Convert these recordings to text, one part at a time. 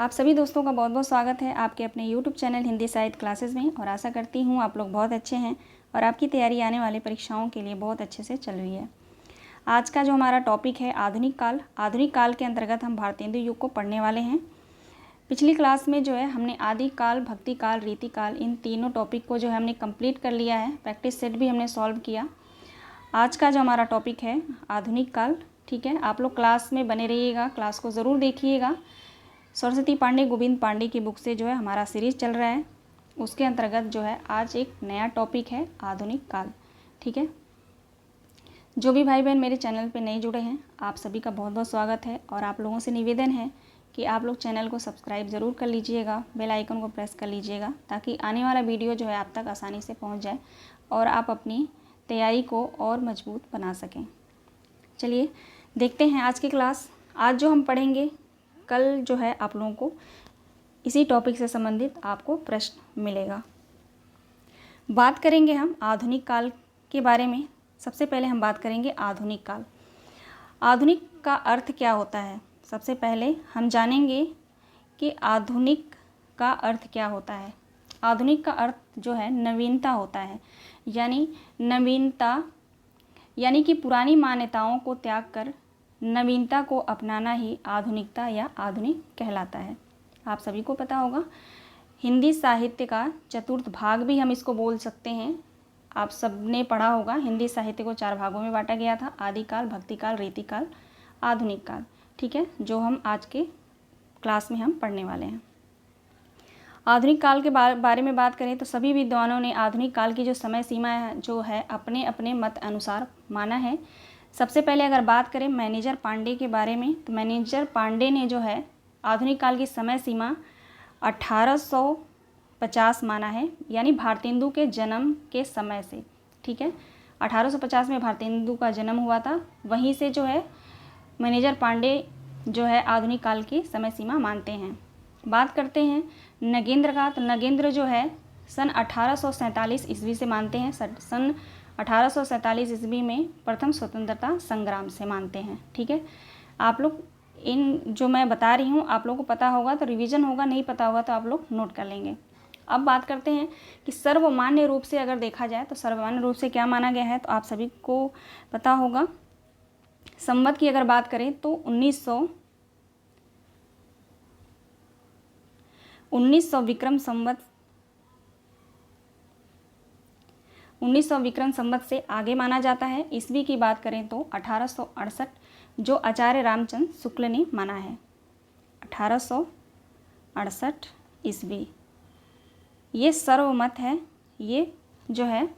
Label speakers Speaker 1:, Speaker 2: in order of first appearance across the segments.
Speaker 1: आप सभी दोस्तों का बहुत बहुत स्वागत है आपके अपने YouTube चैनल हिंदी साहित्य क्लासेस में। और आशा करती हूँ आप लोग बहुत अच्छे हैं और आपकी तैयारी आने वाली परीक्षाओं के लिए बहुत अच्छे से चल रही है। आज का जो हमारा टॉपिक है आधुनिक काल। आधुनिक काल के अंतर्गत हम भारतेंदु युग को पढ़ने वाले हैं। पिछली क्लास में जो है हमने आदि काल, भक्ति काल, रीति काल, इन तीनों टॉपिक को जो है हमने कंप्लीट कर लिया है। प्रैक्टिस सेट भी हमने सॉल्व किया। आज का जो हमारा टॉपिक है आधुनिक काल। ठीक है, आप लोग क्लास में बने रहिएगा, क्लास को ज़रूर देखिएगा। सरस्वती पांडे, गोविंद पांडे की बुक से जो है हमारा सीरीज़ चल रहा है, उसके अंतर्गत जो है आज एक नया टॉपिक है आधुनिक काल। ठीक है, जो भी भाई बहन मेरे चैनल पे नए जुड़े हैं आप सभी का बहुत बहुत स्वागत है। और आप लोगों से निवेदन है कि आप लोग चैनल को सब्सक्राइब ज़रूर कर लीजिएगा, बेल आइकन को प्रेस कर लीजिएगा, ताकि आने वाला वीडियो जो है आप तक आसानी से पहुँच जाए और आप अपनी तैयारी को और मजबूत बना सकें। चलिए देखते हैं आज की क्लास। आज जो हम पढ़ेंगे, कल जो है आप लोगों को इसी टॉपिक से संबंधित आपको प्रश्न मिलेगा। बात करेंगे हम आधुनिक काल के बारे में। सबसे पहले हम बात करेंगे आधुनिक काल। आधुनिक का अर्थ क्या होता है। सबसे पहले हम जानेंगे कि आधुनिक का अर्थ क्या होता है। आधुनिक का अर्थ जो है नवीनता होता है, यानी नवीनता यानी कि पुरानी मान्यताओं को त्याग कर नवीनता को अपनाना ही आधुनिकता या आधुनिक कहलाता है। आप सभी को पता होगा, हिंदी साहित्य का चतुर्थ भाग भी हम इसको बोल सकते हैं। आप सबने पढ़ा होगा, हिंदी साहित्य को 4 भागों में बांटा गया था, आदि काल, भक्ति काल, रीति काल, आधुनिक काल। ठीक है, जो हम आज के क्लास में हम पढ़ने वाले हैं। आधुनिक काल के बारे में बात करें तो सभी विद्वानों ने आधुनिक काल की जो समय सीमा जो है अपने अपने मत अनुसार माना है। सबसे पहले अगर बात करें मैनेजर पांडे के बारे में, तो मैनेजर पांडे ने जो है आधुनिक काल की समय सीमा 1850 माना है, यानी भारतेंदु के जन्म के समय से। ठीक है, 1850 में भारतेंदु का जन्म हुआ था, वहीं से जो है मैनेजर पांडे जो है आधुनिक काल की समय सीमा मानते हैं। बात करते हैं नगेंद्र का, तो नगेंद्र जो है सन 1847 ईस्वी से मानते हैं। सन 1847 ईस्वी में प्रथम स्वतंत्रता संग्राम से मानते हैं। ठीक है, आप लोग इन जो मैं बता रही हूँ आप लोगों को पता होगा तो रिवीजन होगा, नहीं पता होगा तो आप लोग नोट कर लेंगे। अब बात करते हैं कि सर्वमान्य रूप से अगर देखा जाए तो सर्वमान्य रूप से क्या माना गया है, तो आप सभी को पता होगा। संवत की अगर बात करें तो 1900 विक्रम संवत 1900 विक्रम संवत से आगे माना जाता है। ईस्वी की बात करें तो 1868 जो आचार्य रामचंद्र शुक्ल ने माना है। 1868 ईस्वी ये सर्वमत है, ये जो है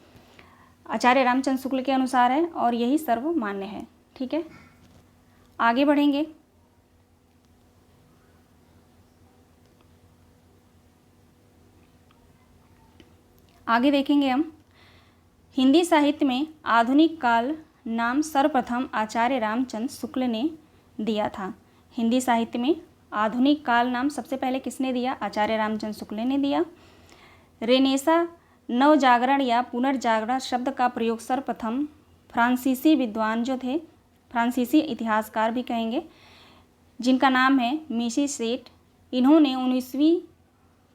Speaker 1: आचार्य रामचंद्र शुक्ल के अनुसार है और यही सर्वमान्य है। ठीक है, आगे बढ़ेंगे। आगे देखेंगे हम हिंदी साहित्य में आधुनिक काल नाम सर्वप्रथम आचार्य रामचंद्र शुक्ल ने दिया था। हिंदी साहित्य में आधुनिक काल नाम सबसे पहले किसने दिया? आचार्य रामचंद्र शुक्ल ने दिया। रेनेसा नवजागरण या पुनर्जागरण शब्द का प्रयोग सर्वप्रथम फ्रांसीसी विद्वान जो थे, फ्रांसीसी इतिहासकार भी कहेंगे, जिनका नाम है मिशी सेठ, इन्होंने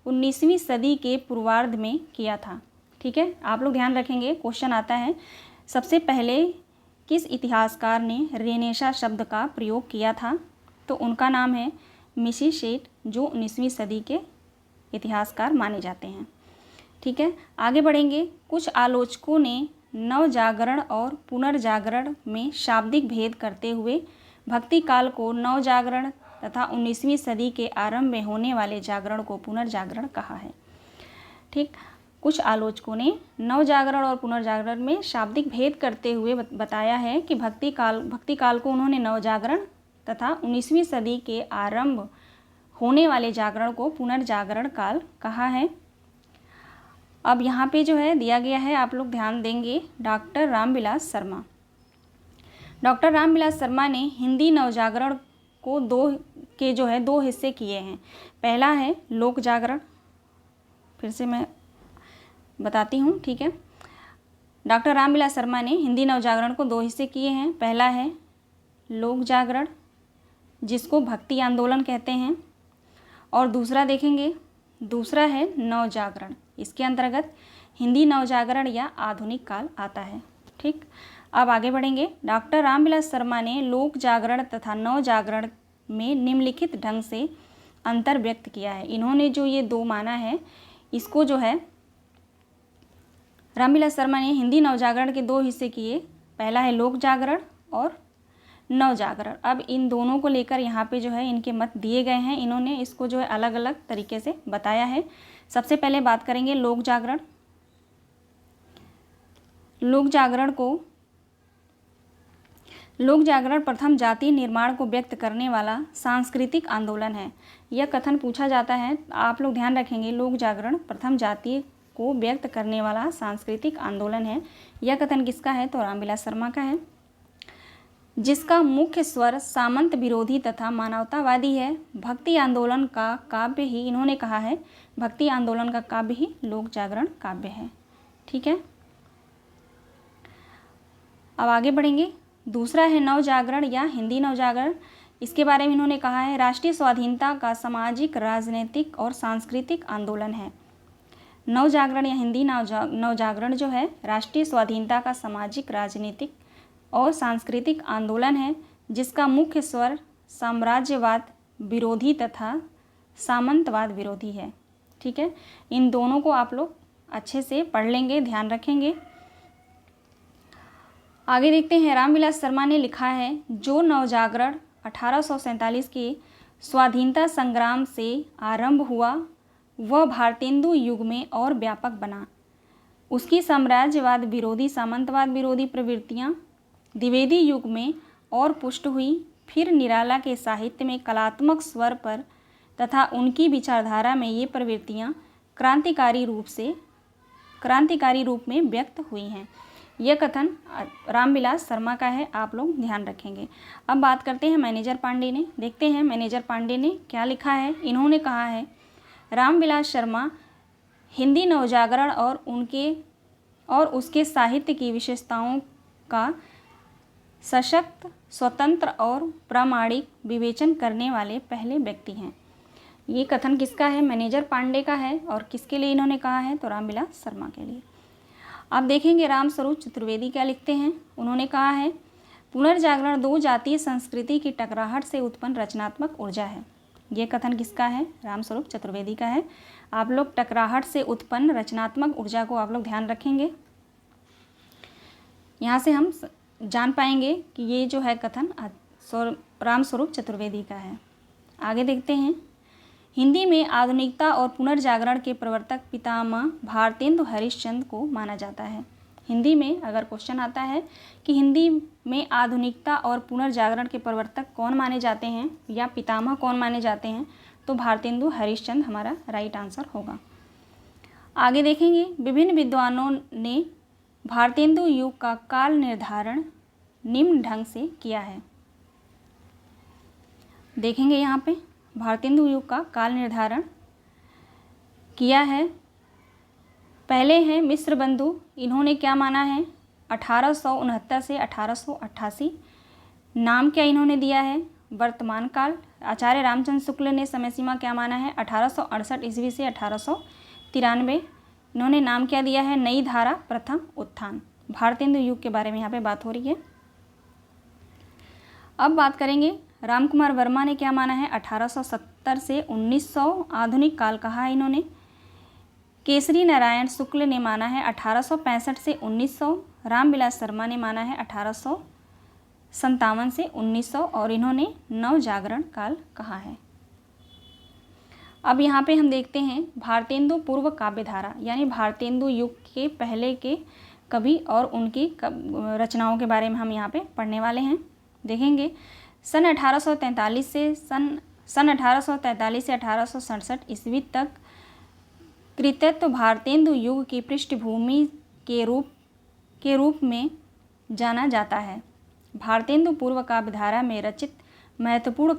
Speaker 1: 19वीं सदी के पूर्वार्ध में किया था। ठीक है, आप लोग ध्यान रखेंगे, क्वेश्चन आता है सबसे पहले किस इतिहासकार ने रेनेसा शब्द का प्रयोग किया था, तो उनका नाम है मिशी सेठ, जो 19वीं सदी के इतिहासकार माने जाते हैं। ठीक है, आगे बढ़ेंगे। कुछ आलोचकों ने नवजागरण और पुनर्जागरण में शाब्दिक भेद करते हुए भक्ति काल को नवजागरण तथा 19वीं सदी के आरंभ में होने वाले जागरण को पुनर्जागरण कहा है। ठीक, कुछ आलोचकों ने नवजागरण और पुनर्जागरण में शाब्दिक भेद करते हुए बताया है कि भक्ति काल को उन्होंने नवजागरण तथा 19वीं सदी के आरंभ होने वाले जागरण को पुनर्जागरण काल कहा है। अब यहाँ पे जो है दिया गया है, आप लोग ध्यान देंगे। डॉक्टर रामविलास शर्मा ने हिंदी नवजागरण को दो हिस्से किए हैं। पहला है लोक जागरण, फिर से मैं बताती हूँ। ठीक है, डॉक्टर रामविलास शर्मा ने हिंदी नवजागरण को 2 हिस्से किए हैं। पहला है लोक जागरण, जिसको भक्ति आंदोलन कहते हैं, और दूसरा देखेंगे, दूसरा है नवजागरण। इसके अंतर्गत हिंदी नवजागरण या आधुनिक काल आता है। ठीक, अब आगे बढ़ेंगे। डॉक्टर रामविलास शर्मा ने लोक जागरण तथा नवजागरण में निम्नलिखित ढंग से अंतर व्यक्त किया है। इन्होंने जो ये दो माना है, इसको जो है रामविलास शर्मा ने हिंदी नवजागरण के दो हिस्से किए। पहला है लोक जागरण और नवजागरण। अब इन दोनों को लेकर यहाँ पे जो है इनके मत दिए गए हैं। इन्होंने इसको जो है अलग अलग तरीके से बताया है। सबसे पहले बात करेंगे लोक जागरण। लोक जागरण प्रथम जातीय निर्माण को व्यक्त करने वाला सांस्कृतिक आंदोलन है। यह कथन पूछा जाता है, आप लोग ध्यान रखेंगे, लोक जागरण प्रथम जातीय को व्यक्त करने वाला सांस्कृतिक आंदोलन है। यह कथन किसका है? तो रामविलास शर्मा का है। जिसका मुख्य स्वर सामंत विरोधी तथा मानवतावादी है। भक्ति आंदोलन का काव्य ही, इन्होंने कहा है, भक्ति आंदोलन का काव्य ही लोक जागरण काव्य है। ठीक है, अब आगे बढ़ेंगे। दूसरा है नवजागरण या हिंदी नवजागरण। इसके बारे में इन्होंने कहा है, राष्ट्रीय स्वाधीनता का सामाजिक, राजनीतिक और सांस्कृतिक आंदोलन है। नवजागरण या हिंदी नवजागरण जो है राष्ट्रीय स्वाधीनता का सामाजिक, राजनीतिक और सांस्कृतिक आंदोलन है, जिसका मुख्य स्वर साम्राज्यवाद विरोधी तथा सामंतवाद विरोधी है। ठीक है, इन दोनों को आप लोग अच्छे से पढ़ लेंगे, ध्यान रखेंगे। आगे देखते हैं, रामविलास शर्मा ने लिखा है, जो नवजागरण 1847 के स्वाधीनता संग्राम से आरंभ हुआ वह भारतेंदु युग में और व्यापक बना। उसकी साम्राज्यवाद विरोधी, सामंतवाद विरोधी प्रवृत्तियाँ द्विवेदी युग में और पुष्ट हुई। फिर निराला के साहित्य में कलात्मक स्वर पर तथा उनकी विचारधारा में ये प्रवृत्तियाँ क्रांतिकारी रूप में व्यक्त हुई हैं। यह कथन रामविलास शर्मा का है, आप लोग ध्यान रखेंगे। अब बात करते हैं मैनेजर पांडे ने। देखते हैं मैनेजर पांडे ने क्या लिखा है। इन्होंने कहा है, रामविलास शर्मा हिंदी नवजागरण और उसके साहित्य की विशेषताओं का सशक्त, स्वतंत्र और प्रामाणिक विवेचन करने वाले पहले व्यक्ति हैं। ये कथन किसका है? मैनेजर पांडे का है। और किसके लिए इन्होंने कहा है? तो रामविलास शर्मा के लिए। अब देखेंगे रामस्वरूप चतुर्वेदी क्या लिखते हैं। उन्होंने कहा है, पुनर्जागरण दो जातीय संस्कृति की टकराहट से उत्पन्न रचनात्मक ऊर्जा है। ये कथन किसका है? रामस्वरूप चतुर्वेदी का है। आप लोग टकराहट से उत्पन्न रचनात्मक ऊर्जा को आप लोग ध्यान रखेंगे। यहाँ से हम जान पाएंगे कि ये जो है कथन रामस्वरूप चतुर्वेदी का है। आगे देखते हैं, हिंदी में आधुनिकता और पुनर्जागरण के प्रवर्तक पितामह भारतेंदु हरिश्चंद्र को माना जाता है। हिंदी में अगर क्वेश्चन आता है कि हिंदी में आधुनिकता और पुनर्जागरण के प्रवर्तक कौन माने जाते हैं या पितामह कौन माने जाते हैं, तो भारतेंदु हरिश्चंद्र हमारा राइट आंसर होगा। आगे देखेंगे, विभिन्न विद्वानों ने भारतेंदु युग का काल निर्धारण निम्न ढंग से किया है। देखेंगे यहाँ पे भारतेंदु युग का काल निर्धारण किया है। पहले हैं मिश्र बंधु। इन्होंने क्या माना है? 1869 से 1888। नाम क्या इन्होंने दिया है? वर्तमान काल। आचार्य रामचंद्र शुक्ल ने समय सीमा क्या माना है? 1868 ईस्वी से 1893। इन्होंने नाम क्या दिया है? नई धारा, प्रथम उत्थान। भारतेंदु युग के बारे में यहाँ पे बात हो रही है। अब बात करेंगे, रामकुमार वर्मा ने क्या माना है? 1870 से 1900 आधुनिक काल कहा है इन्होंने। केसरी नारायण शुक्ल ने माना है 1865 से 1900। रामविलास शर्मा ने माना है 1857 से 1900 और इन्होंने नवजागरण काल कहा है। अब यहाँ पे हम देखते हैं भारतेंदु पूर्व काव्य धारा, यानी भारतेंदु युग के पहले के कवि और उनकी रचनाओं के बारे में हम यहाँ पे पढ़ने वाले हैं। देखेंगे, सन 1843 से 1867 ईस्वी तक कृतित्व भारतेंदु युग की पृष्ठभूमि के रूप में जाना जाता है। भारतेंदु पूर्व काव्य धारा में रचित महत्वपूर्ण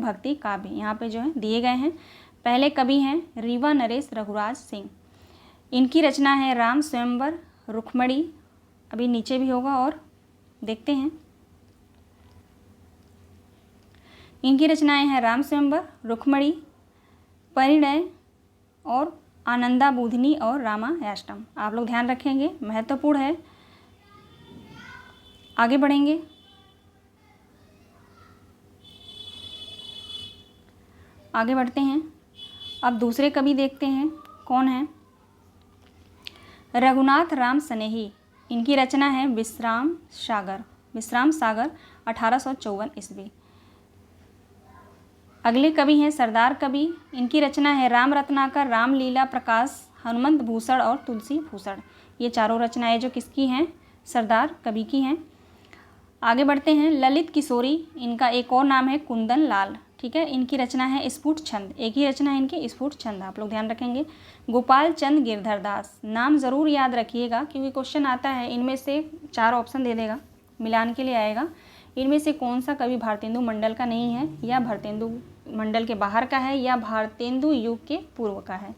Speaker 1: भक्ति काव्य यहाँ पे जो है दिए गए हैं। पहले कवि हैं रीवा नरेश रघुराज सिंह। इनकी रचना है राम स्वयंवर, रुक्मणी, अभी नीचे भी होगा और देखते हैं। इनकी रचनाएं हैं राम स्वयंवर, रुक्मणी, परिणय और आनंदाबोधिनी और रामायष्टम। आप लोग ध्यान रखेंगे, महत्वपूर्ण है। आगे बढ़ेंगे। आगे बढ़ते हैं। अब दूसरे कवि देखते हैं कौन है। रघुनाथ राम स्नेही, इनकी रचना है विश्राम सागर। विश्राम सागर 1854 ईस्वी। अगले कवि हैं सरदार कवि, इनकी रचना है राम रत्नाकर, रामलीला प्रकाश, हनुमंत भूषण और तुलसी भूषण। ये चारों रचनाएं जो किसकी हैं, सरदार कवि की हैं। आगे बढ़ते हैं। ललित किशोरी, इनका एक और नाम है कुंदन लाल, ठीक है। इनकी रचना है स्फुट छंद, एक ही रचना है इनकी स्फुट छंद, आप लोग ध्यान रखेंगे। गोपाल चंद गिरधर दास, नाम ज़रूर याद रखिएगा क्योंकि क्वेश्चन आता है, इनमें से 4 ऑप्शन दे देगा, मिलान के लिए आएगा। इनमें से कौन सा कवि भारतेंदु मंडल का नहीं है, या भारतेंदु मंडल के बाहर का है, या भारतेंदु युग के पूर्व का है,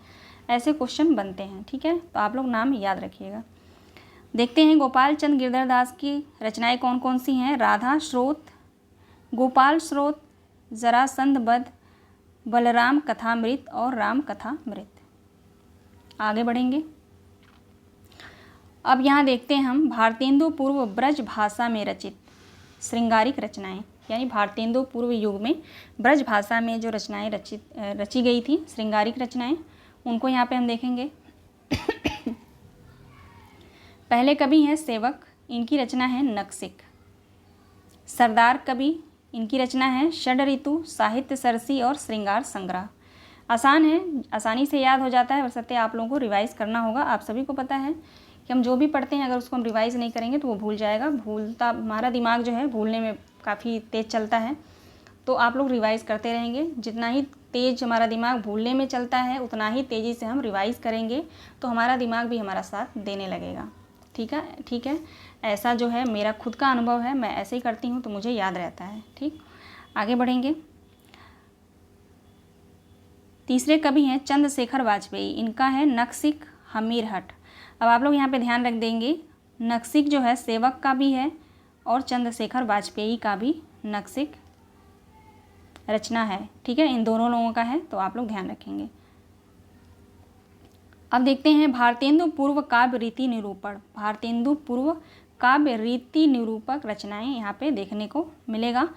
Speaker 1: ऐसे क्वेश्चन बनते हैं, ठीक है। तो आप लोग नाम याद रखिएगा। देखते हैं गोपाल चंद गिरधर दास की रचनाएं कौन कौन सी हैं। राधा स्रोत, गोपाल स्रोत, जरासंध वध, बलराम कथामृत और राम कथामृत। आगे बढ़ेंगे। अब यहाँ देखते हैं हम भारतेंदु पूर्व ब्रज भाषा में रचित श्रृंगारिक रचनाएं, यानी भारतेंदु पूर्व युग में ब्रज भाषा में जो रचनाएं रची गई थी, श्रृंगारिक रचनाएं, उनको यहाँ पे हम देखेंगे। पहले कवि हैं सेवक, इनकी रचना है नक्सिक। सरदार कवि, इनकी रचना है षड ऋतु, साहित्य सरसी और श्रृंगार संग्रह। आसान है, आसानी से याद हो जाता है, बशर्ते आप लोगों को रिवाइज़ करना होगा। आप सभी को पता है कि हम जो भी पढ़ते हैं अगर उसको हम रिवाइज़ नहीं करेंगे तो वो भूल जाएगा। हमारा दिमाग जो है भूलने में काफ़ी तेज़ चलता है, तो आप लोग रिवाइज़ करते रहेंगे। जितना ही तेज़ हमारा दिमाग भूलने में चलता है उतना ही तेज़ी से हम रिवाइज़ करेंगे, तो हमारा दिमाग भी हमारा साथ देने लगेगा, ठीक है। ठीक है, ऐसा जो है मेरा खुद का अनुभव है, मैं ऐसे ही करती हूँ तो मुझे याद रहता है, ठीक। आगे बढ़ेंगे। तीसरे कवि हैं चंद्रशेखर वाजपेयी, इनका है नक्सिक हमीरहट। अब आप लोग यहाँ पे ध्यान रख देंगे, नक्सिक जो है सेवक का भी है और चंद्रशेखर वाजपेयी का भी नक्सिक रचना है, ठीक है। इन दोनों लोगों का है, तो आप लोग ध्यान रखेंगे। अब देखते हैं भारतेंदु पूर्व काव्य रीति निरूपण। भारतेंदु पूर्व काव्य रीति निरूपक रचनाएं यहाँ पे देखने को मिलेगा।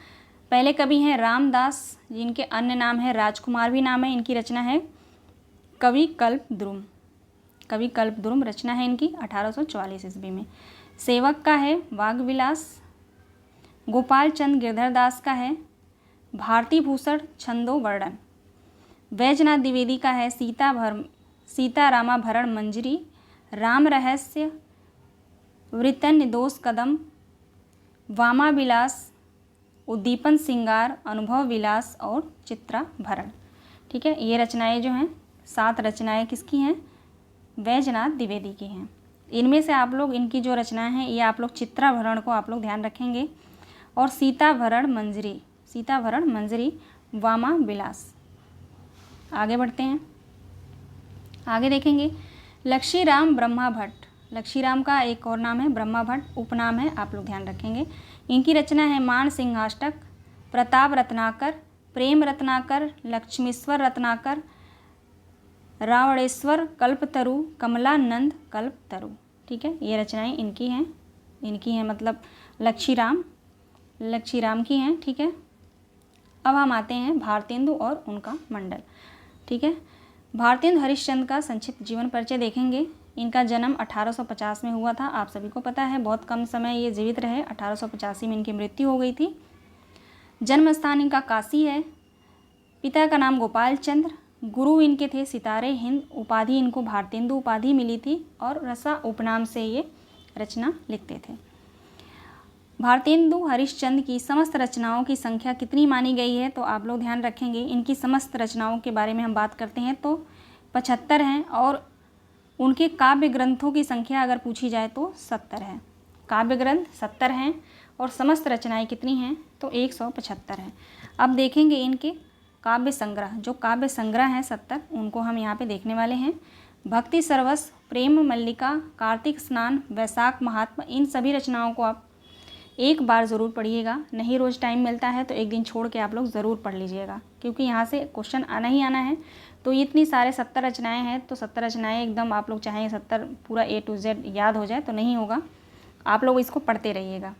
Speaker 1: पहले कवि हैं रामदास, जिनके अन्य नाम है राजकुमार भी नाम है। इनकी रचना है कवि कल्पद्रुम। कवि कल्पद्रुम रचना है इनकी 1844 ईस्वी में। सेवक का है वाग्विलास। गोपाल चंद गिरधर दास का है भारती भूषण छंदो वर्णन। वैजनाथ द्विवेदी का है सीतारामाभरण मंजरी, राम रहस्य, वृतन निर्दोष कदम, वामा विलास, उद्दीपन सिंगार, अनुभव विलास और चित्राभरण, ठीक है। ये रचनाएं जो हैं 7 रचनाएं किसकी हैं, वैजनाथ द्विवेदी की हैं। इनमें से आप लोग इनकी जो रचनाएं हैं ये आप लोग चित्राभरण को आप लोग ध्यान रखेंगे, और सीताभरण मंजरी, वामा विलास। आगे बढ़ते हैं। आगे देखेंगे लक्ष्मीराम ब्रह्मा भट्ट। लक्ष्मीराम का एक और नाम है ब्रह्मा भट्ट, उपनाम है, आप लोग ध्यान रखेंगे। इनकी रचना है मान सिंहाष्टक, प्रताप रत्नाकर, प्रेम रत्नाकर, लक्ष्मीश्वर रत्नाकर, रावणेश्वर कल्पतरु, कमलानंद कल्पतरु, ठीक है। ये रचनाएं इनकी हैं मतलब लक्ष्मीराम की हैं, ठीक है। अब हम आते हैं भारतेंदु और उनका मंडल, ठीक है। भारतेंदु हरिश्चंद्र का संक्षिप्त जीवन परिचय देखेंगे। इनका जन्म 1850 में हुआ था, आप सभी को पता है। बहुत कम समय ये जीवित रहे, 1885 में इनकी मृत्यु हो गई थी। जन्म स्थान इनका काशी है। पिता का नाम गोपाल चंद्र, गुरु इनके थे सितारे हिंद, उपाधि इनको भारतेंदु उपाधि मिली थी, और रसा उपनाम से ये रचना लिखते थे। भारतेंदु हरिश्चंद्र की समस्त रचनाओं की संख्या कितनी मानी गई है, तो आप लोग ध्यान रखेंगे। इनकी समस्त रचनाओं के बारे में हम बात करते हैं तो 75 हैं, और उनके काव्य ग्रंथों की संख्या अगर पूछी जाए तो 70 है। काव्य ग्रंथ 70 हैं और समस्त रचनाएं कितनी हैं, तो 175 हैं। अब देखेंगे इनके काव्य संग्रह, जो काव्य संग्रह हैं 70, उनको हम यहाँ पे देखने वाले हैं। भक्ति सरवस, प्रेम मल्लिका, कार्तिक स्नान, वैशाख महात्मा, इन सभी रचनाओं को आप एक बार ज़रूर पढ़िएगा, नहीं रोज़ टाइम मिलता है तो एक दिन छोड़ के आप लोग ज़रूर पढ़ लीजिएगा, क्योंकि यहाँ से क्वेश्चन आना ही आना है। तो इतनी सारे 70 रचनाएँ हैं, तो 70 रचनाएँ एकदम आप लोग चाहेंगे 70 पूरा A to Z याद हो जाए तो नहीं होगा, आप लोग इसको पढ़ते रहिएगा।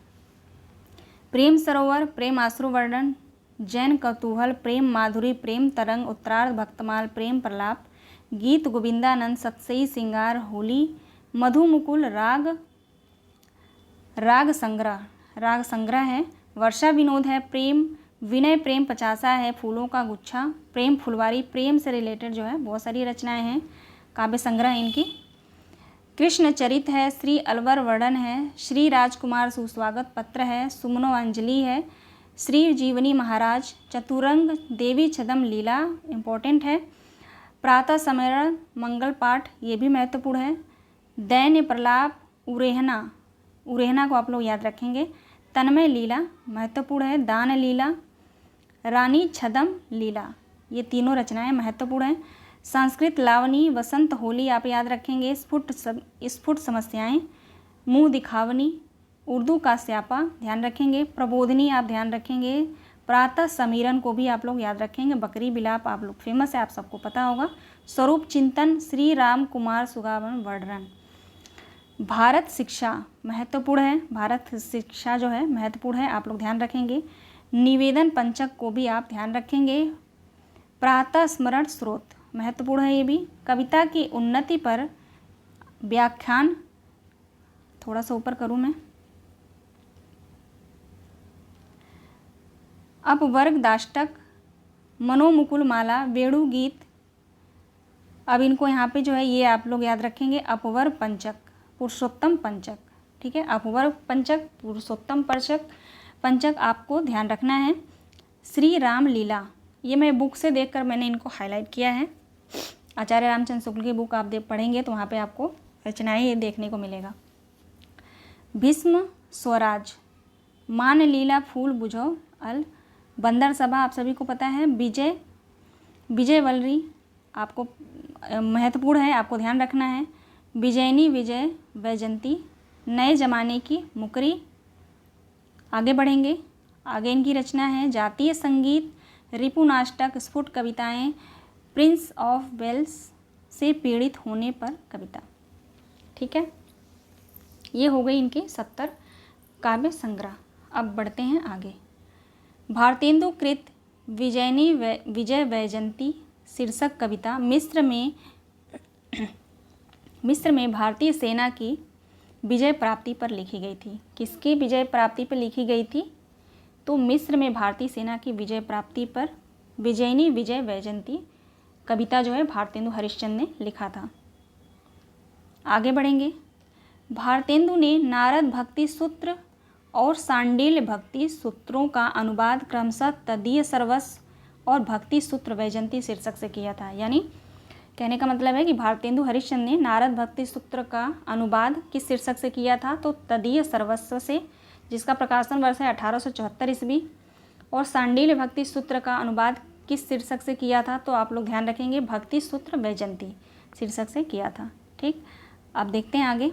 Speaker 1: प्रेम सरोवर, प्रेम आश्रु वर्णन, जैन कौतूहल, प्रेम माधुरी, प्रेम तरंग, उत्तरार्ध भक्तमाल, प्रेम प्रलाप, गीत गोविंदानंद, सतसई सिंगार, होली, मधुमुकुल, राग संग्रह है, वर्षा विनोद है, प्रेम विनय, प्रेम पचासा है, फूलों का गुच्छा, प्रेम फुलवारी, प्रेम से रिलेटेड जो है बहुत सारी रचनाएं हैं, काव्य संग्रह इनकी। कृष्ण चरित है, श्री अलवर वर्णन है, श्री राजकुमार सुस्वागत पत्र है, सुमनो अंजलि है, श्री जीवनी महाराज, चतुरंग देवी छदम लीला इम्पोर्टेंट है, प्रातः स्मरण मंगल पाठ ये भी महत्वपूर्ण है, दैन्य प्रलाप, उरेहना को आप लोग याद रखेंगे, तन्मय लीला महत्वपूर्ण है, दान लीला, रानी छदम लीला ये तीनों रचनाएं महत्वपूर्ण हैं, संस्कृत लावनी, वसंत होली आप याद रखेंगे, स्फुट समस्याएं, मुंह दिखावनी, उर्दू का स्यापा ध्यान रखेंगे, प्रबोधनी आप ध्यान रखेंगे, प्रातः समीरन को भी आप लोग याद रखेंगे, बकरी बिलाप आप लोग फेमस है, आप सबको पता होगा, स्वरूप चिंतन, श्री राम कुमार सुगावन वर्णन। भारत शिक्षा महत्वपूर्ण है, भारत शिक्षा जो है महत्वपूर्ण है, आप लोग ध्यान रखेंगे, निवेदन पंचक को भी आप ध्यान रखेंगे, प्रातः स्मरण स्रोत महत्वपूर्ण है ये भी, कविता की उन्नति पर व्याख्यान, थोड़ा सा ऊपर करूँ मैं, अपवर्ग दाष्टक, मनोमुकुल माला, वेणु गीत, अब इनको यहाँ पे जो है ये आप लोग याद रखेंगे, अपवर्ग पंचक, पुरुषोत्तम पंचक, ठीक है, अपवर्ग पंचक, पुरुषोत्तम पंचक आपको ध्यान रखना है, श्री राम लीला ये मैं बुक से देखकर मैंने इनको हाईलाइट किया है, आचार्य रामचंद्र शुक्ल की बुक आप पढ़ेंगे तो वहाँ पे आपको रचनाएं ये देखने को मिलेगा। भीष्म स्वराज, मान लीला, फूल बुझो अल, बंदर सभा आप सभी को पता है, विजय वलरी आपको महत्वपूर्ण है, आपको ध्यान रखना है, विजयनी विजय वैजंती, नए जमाने की मुकरी, आगे बढ़ेंगे, आगे इनकी रचना है, जातीय संगीत, रिपुनाष्टक, स्फुट कविताएं, प्रिंस ऑफ वेल्स से पीड़ित होने पर कविता, ठीक है, ये हो गई इनके 70 काव्य संग्रह। अब बढ़ते हैं आगे। भारतेंदु कृत विजय वैजंती शीर्षक कविता मिस्र में भारतीय सेना की विजय प्राप्ति पर लिखी गई थी। किसकी विजय प्राप्ति पर लिखी गई थी? तो मिस्र में भारतीय सेना की विजय प्राप्ति पर विजयनी विजय वैजंती कविता जो है भारतेंदु हरिश्चंद्र ने लिखा था। आगे बढ़ेंगे। भारतेंदु ने नारद भक्ति सूत्र और सांडिल्य भक्ति सूत्रों का अनुवाद क्रमशः तदीय सर्वस्व और भक्ति सूत्र वैजंती शीर्षक से किया था। यानी कहने का मतलब है कि भारतेंदु हरिश्चंद्र ने नारद भक्ति सूत्र का अनुवाद किस शीर्षक से किया था? तो तदीय सर्वस्व से, जिसका प्रकाशन वर्ष है 1874 ईस्वी। और सांडिल्य भक्ति सूत्र का अनुवाद किस शीर्षक से किया था? तो आप लोग ध्यान रखेंगे भक्ति सूत्र वैजंती शीर्षक से किया था। ठीक, अब देखते हैं आगे।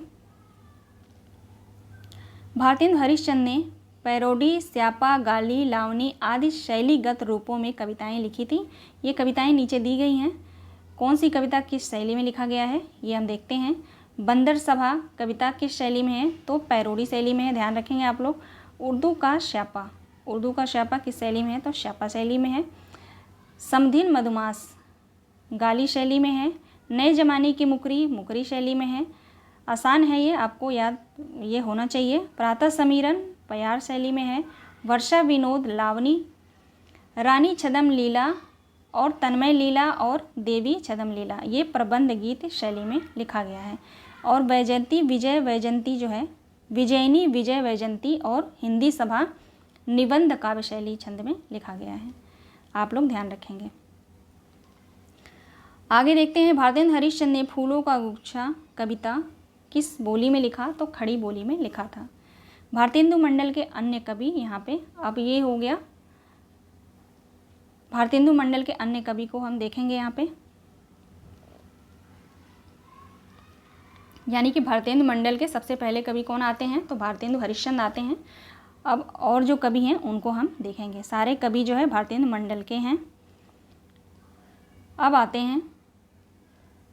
Speaker 1: भारतेंदु हरिश्चंद्र ने पैरोडी, स्यापा, गाली, लावनी आदि शैलीगत रूपों में कविताएं लिखी थी। ये कविताएं नीचे दी गई हैं। कौन सी कविता किस शैली में लिखा गया है ये हम देखते हैं। बंदर सभा कविता किस शैली में है? तो पैरोडी शैली में है, ध्यान रखेंगे आप लोग। उर्दू का श्यापा किस शैली में है? तो श्यापा शैली में है। समधिन मधुमास गाली शैली में है। नए जमाने की मुकरी शैली में है। आसान है ये, आपको याद ये होना चाहिए। प्रातः समीरन प्यार शैली में है। वर्षा विनोद लावनी, रानी छदम लीला और तन्मय लीला और देवी छदम लीला ये प्रबंध गीत शैली में लिखा गया है। और वैजयंती विजय वैजयंती जो है विजयनी विजय वैजयंती और हिंदी सभा निबंध काव्य शैली छंद में लिखा गया है। आप लोग ध्यान रखेंगे। आगे देखते हैं। भारतेंदु हरिश्चंद्र ने फूलों का गुच्छा कविता किस बोली में लिखा? तो खड़ी बोली में लिखा था। भारतेंदु मंडल के अन्य कवि, यहाँ पे अब ये हो गया भारतेंदु मंडल के अन्य कवि को हम देखेंगे यहाँ पे। यानी कि भारतेंदु मंडल के सबसे पहले कवि कौन आते हैं? तो भारतेंदु हरिश्चंद्र आते हैं। अब और जो कवि हैं उनको हम देखेंगे। सारे कवि जो है भारतेंदु मंडल के हैं। अब आते हैं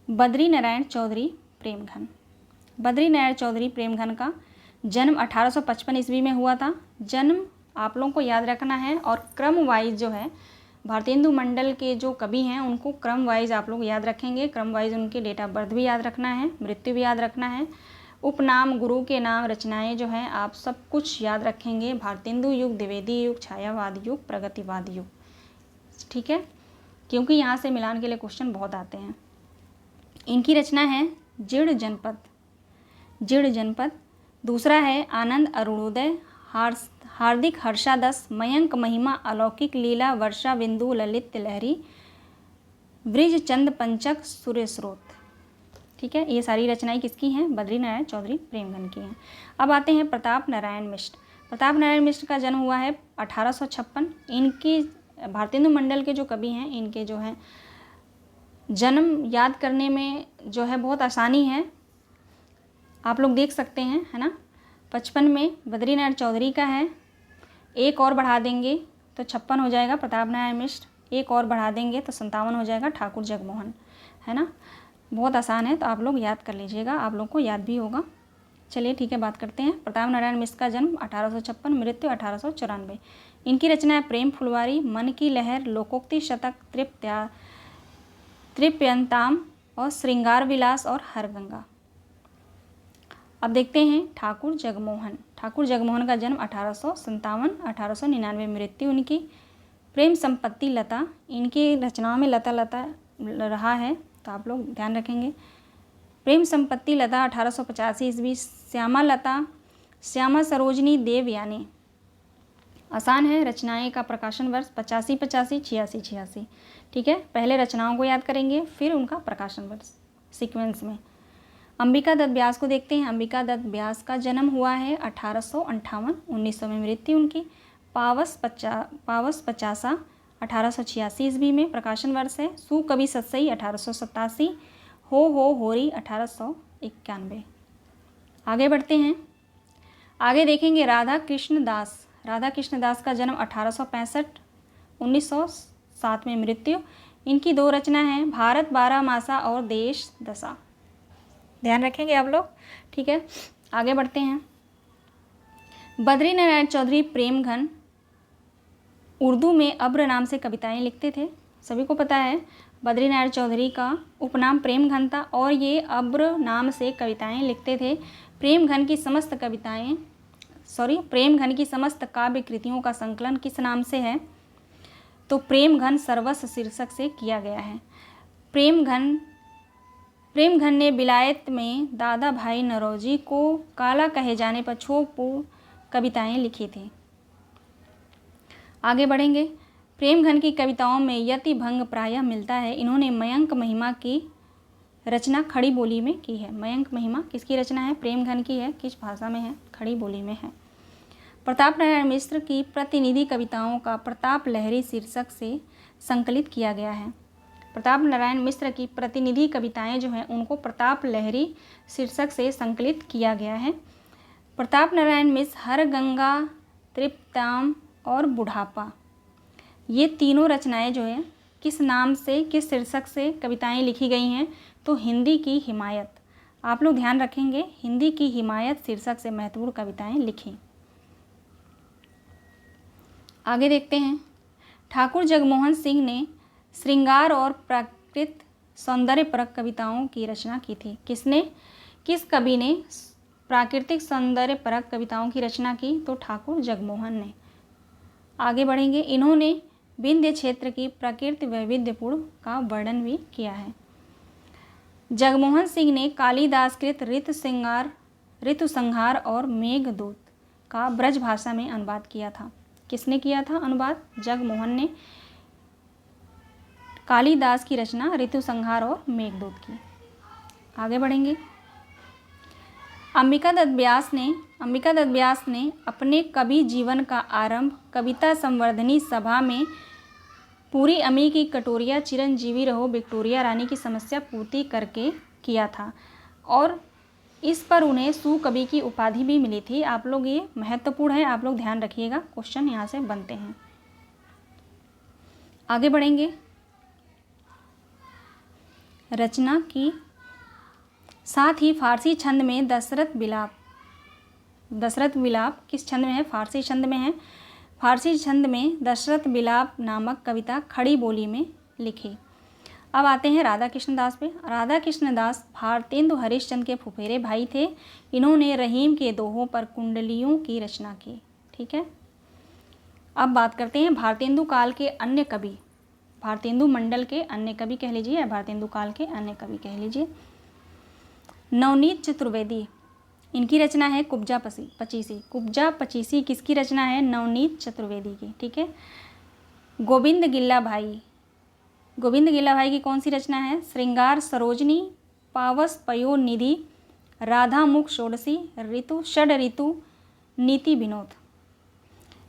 Speaker 1: बद्री नारायण चौधरी प्रेमघन। बद्री नारायण चौधरी प्रेमघन का जन्म 1855 ईस्वी में हुआ था। जन्म आप लोगों को याद रखना है और क्रम वाइज जो है भारतेंदु मंडल के जो कवि हैं उनको क्रम वाइज आप लोग याद रखेंगे। क्रम वाइज उनके डेट ऑफ बर्थ भी याद रखना है, मृत्यु भी याद रखना है, उपनाम, गुरु के नाम, रचनाएं जो हैं आप सब कुछ याद रखेंगे। भारतेंदु युग, द्विवेदी युग, छायावाद युग, प्रगतिवाद युग, ठीक है, क्योंकि यहाँ से मिलान के लिए क्वेश्चन बहुत आते हैं। इनकी रचना है जीर्ण जनपद, जीर्ण जनपद। दूसरा है आनंद अरुणोदय, हार्दिक हर्षादस, मयंक महिमा, अलौकिक लीला, वर्षा बिंदु, ललित लहरी, ब्रिज चंद पंचक, सूर्य स्रोत, ठीक है। ये सारी रचनाएं किसकी हैं? बद्री नारायण चौधरी प्रेमघन की हैं। अब आते हैं प्रताप नारायण मिश्र। प्रताप नारायण मिश्र का जन्म हुआ है 1856। इनकी भारतेंदु मंडल के जो कवि हैं इनके जो हैं जन्म याद करने में जो है बहुत आसानी है, आप लोग देख सकते हैं, है ना। 55 में बद्री नारायण चौधरी का है, एक और बढ़ा देंगे तो 56 हो जाएगा प्रताप नारायण मिश्र, एक और बढ़ा देंगे तो 57 हो जाएगा ठाकुर जगमोहन, है ना। बहुत आसान है तो आप लोग याद कर लीजिएगा, आप लोग को याद भी होगा। चलिए ठीक है, बात करते हैं। प्रताप नारायण मिश्र का जन्म 1856, मृत्यु 1894। इनकी रचना है प्रेम फुलवारी, मन की लहर, लोकोक्ति शतक, तृप्यंताम और श्रृंगार विलास और हरगंगा। अब देखते हैं ठाकुर जगमोहन। ठाकुर जगमोहन का जन्म 1857, 1899, मृत्यु उनकी। प्रेम संपत्ति लता, इनकी रचनाओं में लता लता रहा है तो आप लोग ध्यान रखेंगे। प्रेम संपत्ति लता 1885 ईस्वी। श्यामा लता, श्यामा सरोजनी देवयानी, आसान है। रचनाएं का प्रकाशन वर्ष 85, 85, 86, 86, ठीक है। पहले रचनाओं को याद करेंगे फिर उनका प्रकाशन वर्ष सीक्वेंस में। अंबिका दत्त व्यास को देखते हैं। अंबिका दत्त व्यास का जन्म हुआ है 1858, 1900 में मृत्यु उनकी। पावस 50 1886 ईस्वी में प्रकाशन वर्ष है। सुकवि सतसई 1887, हो होरी 1891। आगे बढ़ते हैं, आगे देखेंगे राधा कृष्ण दास। राधा कृष्ण दास का जन्म 1865, 1907 में मृत्यु। इनकी दो रचना हैं भारत 12 मासा और देश दशा, ध्यान रखेंगे आप लोग, ठीक है। आगे बढ़ते हैं। बद्री नारायण चौधरी प्रेमघन उर्दू में अब्र नाम से कविताएं लिखते थे, सभी को पता है। बद्री नारायण चौधरी का उपनाम प्रेमघन था और ये अब्र नाम से कविताएं लिखते थे। प्रेमघन की समस्त काव्य कृतियों का संकलन किस नाम से है? तो प्रेमघन सर्वस्व शीर्षक से किया गया है। प्रेमघन ने विलायत में दादा भाई नौरोजी को काला कहे जाने पर क्षोभपूर्ण कविताएं लिखी थी। आगे बढ़ेंगे। प्रेमघन की कविताओं में यति भंग प्रायः मिलता है। इन्होंने मयंक महिमा की रचना खड़ी बोली में की है। मयंक महिमा किसकी रचना है? प्रेमघन की है। किस भाषा में है? खड़ी बोली में है। प्रताप नारायण मिश्र की प्रतिनिधि कविताओं का प्रताप लहरी शीर्षक से संकलित किया गया है। प्रताप नारायण मिश्र की प्रतिनिधि कविताएं जो हैं उनको प्रताप लहरी शीर्षक से संकलित किया गया है। प्रताप नारायण मिश्र हर गंगा, तृप्ताम और बुढ़ापा, ये तीनों रचनाएं जो हैं किस नाम से, किस शीर्षक से कविताएं लिखी गई हैं? तो हिंदी की हिमायत, आप लोग ध्यान रखेंगे, हिंदी की हिमायत शीर्षक से महत्वपूर्ण कविताएं लिखी। आगे देखते हैं। ठाकुर जगमोहन सिंह ने श्रृंगार और प्राकृत सौंदर्यपरक कविताओं की रचना की थी। किस कवि ने प्राकृतिक सौंदर्यपरक कविताओं की रचना की? तो ठाकुर जगमोहन ने। आगे बढ़ेंगे। इन्होंने विंध्य क्षेत्र की प्रकृति वैविध्यपूर्ण का वर्णन भी किया है। जगमोहन सिंह ने कालिदास कृत ऋतुसंहार और मेघदूत का ब्रज भाषा में अनुवाद किया था। किसने किया था अनुवाद? जगमोहन ने कालिदास की रचना ऋतुसंहार और मेघदूत की। आगे बढ़ेंगे। अंबिका दत्त व्यास ने अपने कवि जीवन का आरंभ कविता संवर्धनी सभा में पूरी अमी की कटोरिया चिरंजीवी रहो विक्टोरिया रानी की समस्या पूर्ति करके किया था और इस पर उन्हें सुकवि की उपाधि भी मिली थी। आप लोग ये महत्वपूर्ण है, आप लोग ध्यान रखिएगा, क्वेश्चन यहाँ से बनते हैं। आगे बढ़ेंगे। रचना की साथ ही फारसी छंद में दशरथ विलाप किस छंद में है? फारसी छंद में है। फारसी छंद में दशरथ विलाप नामक कविता खड़ी बोली में लिखी। अब आते हैं राधा कृष्ण दास पे। राधा कृष्ण दास भारतेंदु हरिश्चंद्र के फुफेरे भाई थे। इन्होंने रहीम के दोहों पर कुंडलियों की रचना की। ठीक है, अब बात करते हैं भारतेंदु काल के अन्य कवि, भारतेंदु मंडल के अन्य कवि कह लीजिए या भारतेंदु काल के अन्य कवि कह लीजिए। नवनीत चतुर्वेदी, इनकी रचना है कुब्जा पचीसी। कुब्जा पचीसी किसकी रचना है? नवनीत चतुर्वेदी की। ठीक है। गोविंद गिल्ला भाई की कौन सी रचना है? श्रृंगार सरोजनी, पावस पयोनिधि, राधा मुख षोडशी, षड ऋतु, नीति विनोद।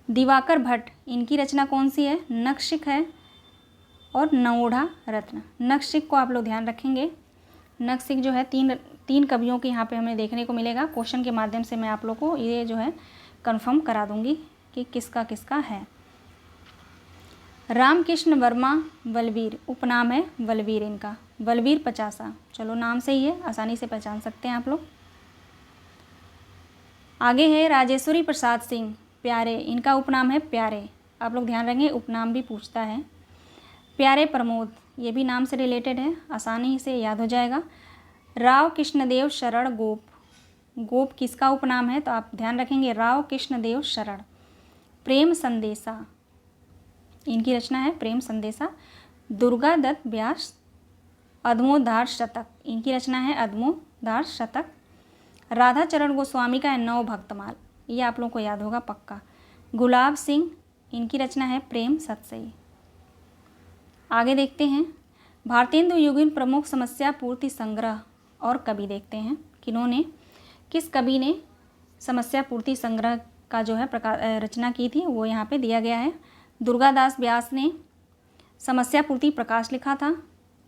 Speaker 1: दिवाकर भट्ट, इनकी रचना कौन सी है? नखशिख है और नवोढ़ा रत्न। नखशिख को आप लोग ध्यान रखेंगे। नखशिख जो है तीन कवियों के यहाँ पे हमें देखने को मिलेगा। क्वेश्चन के माध्यम से मैं आप लोग को ये जो है कंफर्म करा दूंगी कि किसका किसका है। रामकृष्ण वर्मा बलवीर, उपनाम है बलवीर इनका, बलवीर पचासा। चलो नाम से ही है, आसानी से पहचान सकते हैं आप लोग। आगे है राजेश्वरी प्रसाद सिंह प्यारे, इनका उपनाम है प्यारे। आप लोग ध्यान रखेंगे, उपनाम भी पूछता है। प्यारे प्रमोद, ये भी नाम से रिलेटेड है, आसानी से याद हो जाएगा। राव कृष्णदेव शरण गोप किसका उपनाम है? तो आप ध्यान रखेंगे राव कृष्णदेव शरण। प्रेम संदेशा, इनकी रचना है प्रेम संदेशा। दुर्गा दत्त व्यास अधमोदार शतक, इनकी रचना है अधमोदार शतक। राधा चरण गोस्वामी का है नव भक्तमाल, ये आप लोगों को याद होगा पक्का। गुलाब सिंह, इनकी रचना है प्रेम सतसई। आगे देखते हैं भारतेंदु युगीन प्रमुख समस्या पूर्ति संग्रह और कवि देखते हैं किन्होंने, किस कवि ने समस्या पूर्ति संग्रह का जो है रचना की थी, वो यहाँ पे दिया गया है। दुर्गादास व्यास ने समस्या पूर्ति प्रकाश लिखा था।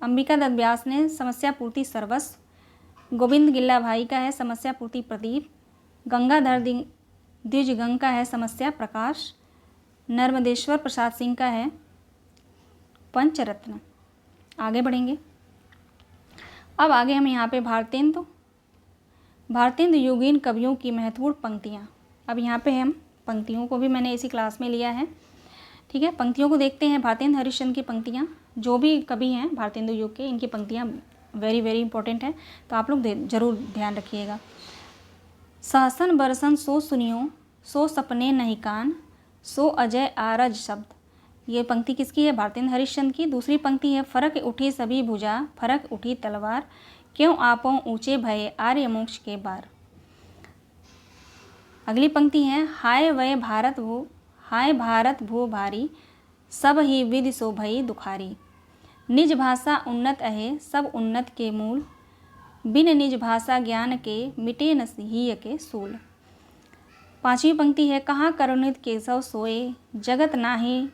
Speaker 1: अंबिका दत्त व्यास ने समस्या पूर्ति सर्वस्व। गोविंद गिल्ला भाई का है समस्या पूर्ति प्रदीप। गंगाधर द्विजगंग का है समस्या प्रकाश। नर्मदेश्वर प्रसाद सिंह का है पंचरत्न। आगे बढ़ेंगे। अब आगे हम यहाँ पे भारतेंदु युगीन कवियों की महत्वपूर्ण पंक्तियाँ। अब यहाँ पे हम पंक्तियों को भी मैंने इसी क्लास में लिया है। ठीक है, पंक्तियों को देखते हैं। भारतेंदु हरिश्चंद्र की पंक्तियाँ, जो भी कवि हैं भारतेंदु युग के, इनकी पंक्तियाँ वेरी वेरी इंपॉर्टेंट हैं, तो आप लोग जरूर ध्यान रखिएगा। सहसन बरसन सो सुनियो, सो सपने नहीं कान, सो अजय आरज शब्द। ये पंक्ति किसकी है? भारतेंदु हरिश्चंद्र की। दूसरी पंक्ति है फरक उठी सभी भुजा, फरक उठी तलवार, क्यों आपो ऊंचे भये आर्य मोक्ष के बार। अगली पंक्ति है हाय भारत भू भारी, सब ही विधि सो भई दुखारी, निज भाषा उन्नत अहे सब उन्नत के मूल, बिन निज भाषा ज्ञान के मिटे न सिहिय के सूल। पांचवी पंक्ति है कहाँ करुणित केशव सोए, जगत नाही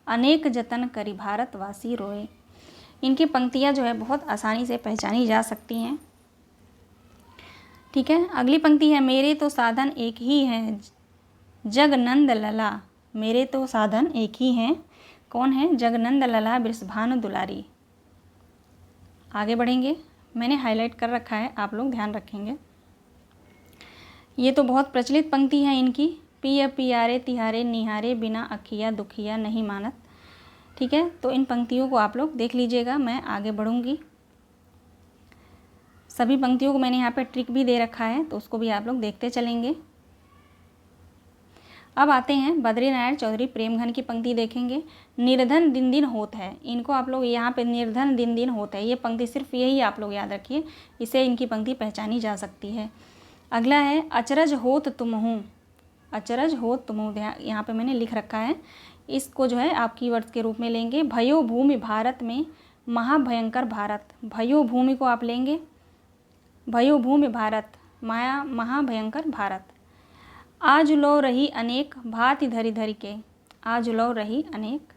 Speaker 1: अनेक जतन करी भारतवासी रोए। इनकी पंक्तियाँ जो है बहुत आसानी से पहचानी जा सकती हैं। ठीक है, अगली पंक्ति है मेरे तो साधन एक ही हैं जगनंद लला, मेरे तो साधन एक ही हैं, कौन है? जगनंद लला वृषभानु दुलारी। आगे बढ़ेंगे, मैंने हाईलाइट कर रखा है, आप लोग ध्यान रखेंगे। ये तो बहुत प्रचलित पंक्ति है इनकी, पिय पियारे तिहारे निहारे, बिना अखिया दुखिया नहीं मानत। ठीक है, तो इन पंक्तियों को आप लोग देख लीजिएगा, मैं आगे बढ़ूंगी। सभी पंक्तियों को मैंने यहाँ पे ट्रिक भी दे रखा है, तो उसको भी आप लोग देखते चलेंगे। अब आते हैं बद्रीनारायण चौधरी प्रेमघन की पंक्ति देखेंगे। निर्धन दिन दिन होत है, इनको आप लोग यहाँ पे निर्धन दिन दिन होत है, ये पंक्ति सिर्फ यही आप लोग याद रखिए, इसे इनकी पंक्ति पहचानी जा सकती है। अगला है अचरज होत तुम हूँ, अचरज होत तुम हूँ, यहाँ पे मैंने लिख रखा है, इसको जो है आप कीवर्ड्स के रूप में लेंगे। भयो भूमि भारत में महाभयंकर भारत, भयो भूमि को आप लेंगे, भयो भूमि भारत माया महाभयंकर भारत। आज लो रही अनेक भांति धरी धरी के, आज लो रही अनेक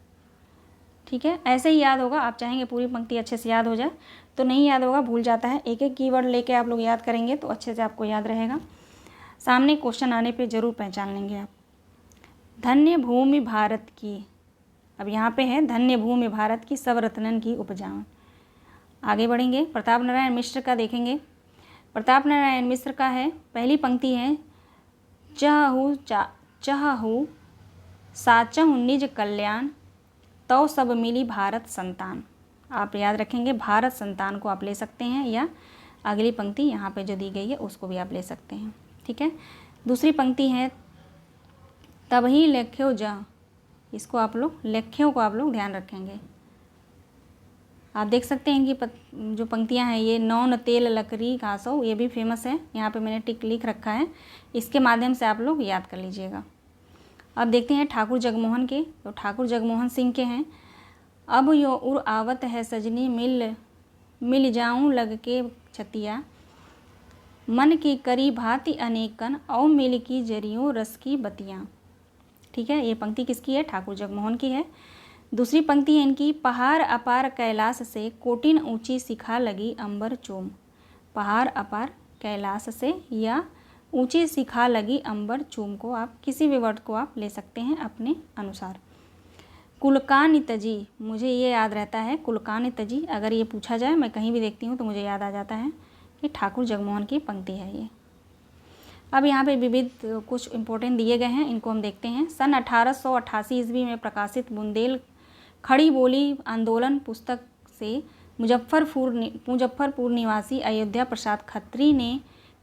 Speaker 1: ठीक है, ऐसे ही याद होगा। आप चाहेंगे पूरी पंक्ति अच्छे से याद हो जाए तो नहीं याद होगा, भूल जाता है। एक एक कीवर्ड लेके आप लोग याद करेंगे तो अच्छे से आपको याद रहेगा। सामने क्वेश्चन आने पे ज़रूर पहचान लेंगे आप। धन्य भूमि भारत की, अब यहाँ पे है धन्य भूमि भारत की सब रत्नन की उपजाऊं। आगे बढ़ेंगे, प्रताप नारायण मिश्र का देखेंगे। प्रताप नारायण मिश्र का है, पहली पंक्ति है चहहु साचहु निज कल्याण तो सब मिली भारत संतान। आप याद रखेंगे, भारत संतान को आप ले सकते हैं या अगली पंक्ति यहाँ पे जो दी गई है उसको भी आप ले सकते हैं। ठीक है, दूसरी पंक्ति है तबही लेख्यो जा, इसको आप लोग लेख्यों को आप लोग ध्यान रखेंगे। आप देख सकते हैं कि जो पंक्तियां हैं ये नौन तेल लकड़ी घासो, ये भी फेमस है, यहाँ पे मैंने टिक लिख रखा है, इसके माध्यम से आप लोग याद कर लीजिएगा। अब देखते हैं ठाकुर जगमोहन के, तो ठाकुर जगमोहन सिंह के हैं अब यो उर आवत है सजनी मिल जाऊं लग के छतिया मन की करी भांति अनेकन औ मिल की जरियों रस की बतियाँ। ठीक है, ये पंक्ति किसकी है? ठाकुर जगमोहन की है। दूसरी पंक्ति है इनकी पहाड़ अपार कैलाश से कोटिन ऊंची शिखा लगी अंबर चूम। पहाड़ अपार कैलाश से या ऊंची शिखा लगी अंबर चूम को आप किसी भी वर्ड को आप ले सकते हैं अपने अनुसार। कुलकान तजी, मुझे ये याद रहता है कुलकान तजी, अगर ये पूछा जाए मैं कहीं भी देखती हूँ तो मुझे याद आ जाता है कि ठाकुर जगमोहन की पंक्ति है ये। अब यहाँ पे विविध कुछ इम्पोर्टेंट दिए गए हैं, इनको हम देखते हैं। सन 1888 ईस्वी में प्रकाशित बुंदेल खड़ी बोली आंदोलन पुस्तक से मुजफ्फरपुर निवासी अयोध्या प्रसाद खत्री ने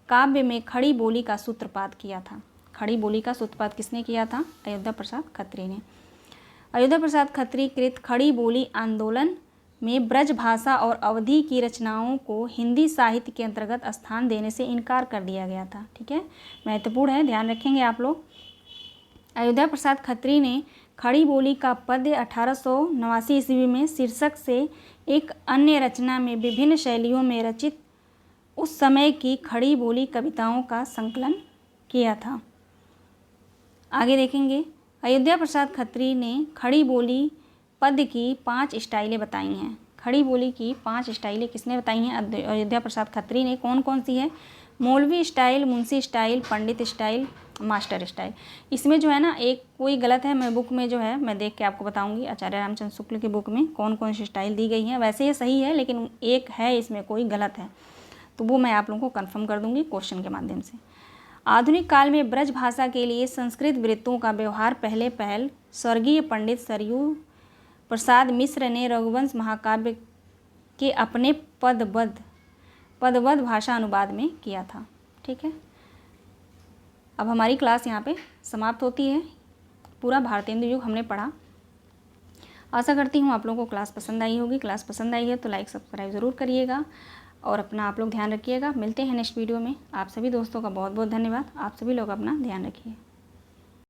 Speaker 1: काव्य में खड़ी बोली का सूत्रपात किया था। खड़ी बोली का सूत्रपात किसने किया था? अयोध्या प्रसाद खत्री ने। अयोध्या प्रसाद खत्री कृत खड़ी बोली आंदोलन में ब्रज भाषा और अवधी की रचनाओं को हिंदी साहित्य के अंतर्गत स्थान देने से इनकार कर दिया गया था। ठीक है, महत्वपूर्ण है, ध्यान रखेंगे आप लोग। अयोध्या प्रसाद खत्री ने खड़ी बोली का पद्य 1889 ईस्वी में शीर्षक से एक अन्य रचना में विभिन्न शैलियों में रचित उस समय की खड़ी बोली कविताओं का संकलन किया था। आगे देखेंगे, अयोध्या प्रसाद खत्री ने खड़ी बोली पद्य की 5 स्टाइलें बताई हैं। खड़ी बोली की 5 स्टाइलें किसने बताई हैं? अयोध्या प्रसाद खत्री ने। कौन कौन सी है? मौलवी स्टाइल, मुंशी स्टाइल, पंडित स्टाइल, मास्टर स्टाइल। इसमें जो है ना एक कोई गलत है, मैं बुक में जो है मैं देख के आपको बताऊंगी आचार्य रामचंद्र शुक्ल की बुक में कौन कौन सी स्टाइल दी गई हैं। वैसे ये सही है लेकिन एक है इसमें कोई गलत है, तो वो मैं आप लोगों को कन्फर्म कर दूंगी क्वेश्चन के माध्यम से। आधुनिक काल में ब्रज भाषा के लिए संस्कृत वृत्तों का व्यवहार पहल स्वर्गीय पंडित सरयू प्रसाद मिश्र ने रघुवंश महाकाव्य के अपने पदबद्ध भाषा अनुवाद में किया था। ठीक है, अब हमारी क्लास यहाँ पे समाप्त होती है। पूरा भारतेंदु युग हमने पढ़ा। आशा करती हूँ आप लोगों को क्लास पसंद आई होगी। क्लास पसंद आई है तो लाइक सब्सक्राइब ज़रूर करिएगा और अपना आप लोग ध्यान रखिएगा। मिलते हैं नेक्स्ट वीडियो में। आप सभी दोस्तों का बहुत बहुत धन्यवाद। आप सभी लोग अपना ध्यान रखिए।